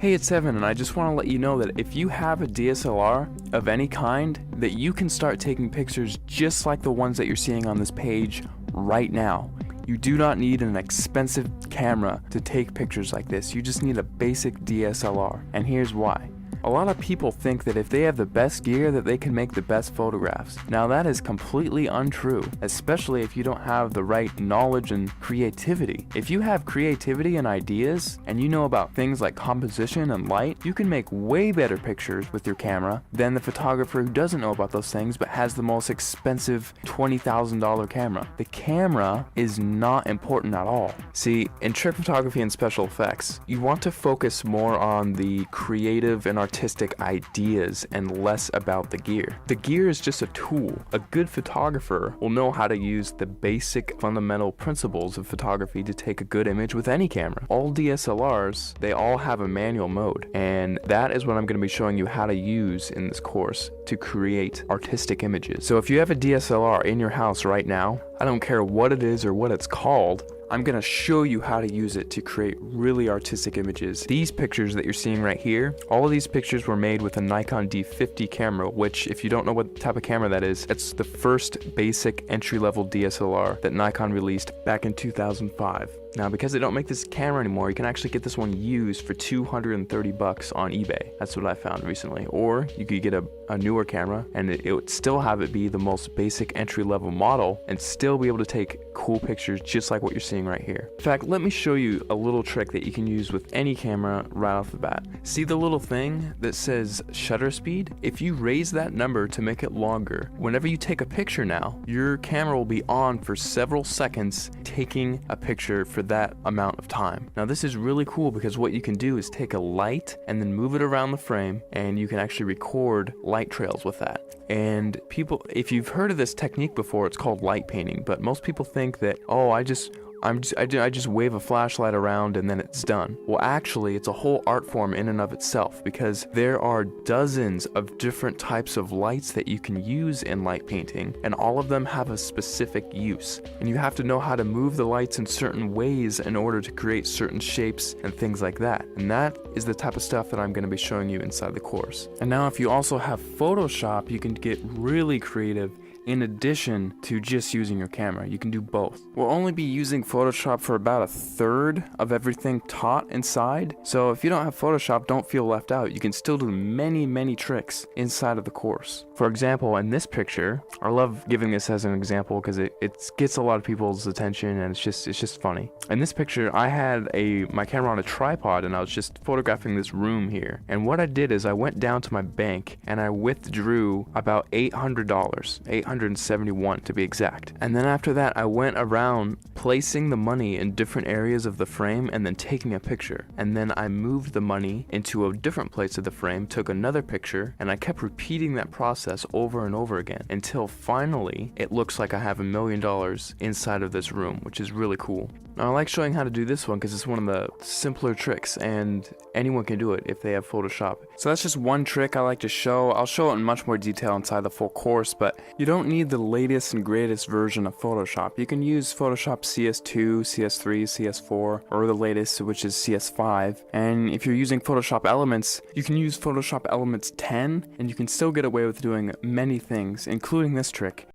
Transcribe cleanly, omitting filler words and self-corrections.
Hey, it's Evan, and I just want to let you know that if you have a DSLR of any kind, that you can start taking pictures just like the ones that you're seeing on this page right now. You do not need an expensive camera to take pictures like this. You just need a basic DSLR, and here's why. A lot of people think that if they have the best gear that they can make the best photographs. Now that is completely untrue, especially if you don't have the right knowledge and creativity. If you have creativity and ideas, and you know about things like composition and light, you can make way better pictures with your camera than the photographer who doesn't know about those things but has the most expensive $20,000 camera. The camera is not important at all. See, in trick photography and special effects, you want to focus more on the creative and artistic ideas and less about the gear. The gear is just a tool. A good photographer will know how to use the basic fundamental principles of photography to take a good image with any camera. All DSLRs, they all have a manual mode, and that is what I'm going to be showing you how to use in this course to create artistic images. So if you have a DSLR in your house right now, I don't care what it is or what it's called, I'm going to show you how to use it to create really artistic images. These pictures that you're seeing right here, all of these pictures were made with a Nikon D50 camera, which, if you don't know what type of camera that is, it's the first basic entry-level DSLR that Nikon released back in 2005. Now, because they don't make this camera anymore, you can actually get this one used for $230 on eBay. That's what I found recently. Or you could get a newer camera and it would still have it be the most basic entry-level model and still be able to take cool pictures just like what you're seeing right here. In fact, let me show you a little trick that you can use with any camera right off the bat. See the little thing that says shutter speed? If you raise that number to make it longer, whenever you take a picture now, your camera will be on for several seconds taking a picture for that amount of time. Now this is really cool because what you can do is take a light and then move it around the frame, and you can actually record light trails with that. And people, if you've heard of this technique before, it's called light painting, but most people think that, oh, I just wave a flashlight around and then it's done. Well, actually, it's a whole art form in and of itself, because there are dozens of different types of lights that you can use in light painting, and all of them have a specific use. And you have to know how to move the lights in certain ways in order to create certain shapes and things like that. And that is the type of stuff that I'm going to be showing you inside the course. And now if you also have Photoshop, you can get really creative. In addition to just using your camera, you can do both. We'll only be using Photoshop for about a third of everything taught inside, so if you don't have Photoshop, don't feel left out. You can still do many tricks inside of the course. For example, in this picture, I love giving this as an example because it gets a lot of people's attention, and it's just funny. In this picture, I had my camera on a tripod and I was just photographing this room here. And what I did is I went down to my bank and I withdrew about $800, $871 to be exact. And then after that, I went around placing the money in different areas of the frame and then taking a picture. And then I moved the money into a different place of the frame, took another picture, and I kept repeating that process over and over again until finally it looks like I have $1 million inside of this room, which is really cool. Now, I like showing how to do this one because it's one of the simpler tricks, and anyone can do it if they have Photoshop. So that's just one trick I like to show. I'll show it in much more detail inside the full course, but you don't need the latest and greatest version of Photoshop. You can use Photoshop CS2, CS3, CS4, or the latest, which is CS5. And if you're using Photoshop Elements, you can use Photoshop Elements 10, and you can still get away with doing many things, including this trick.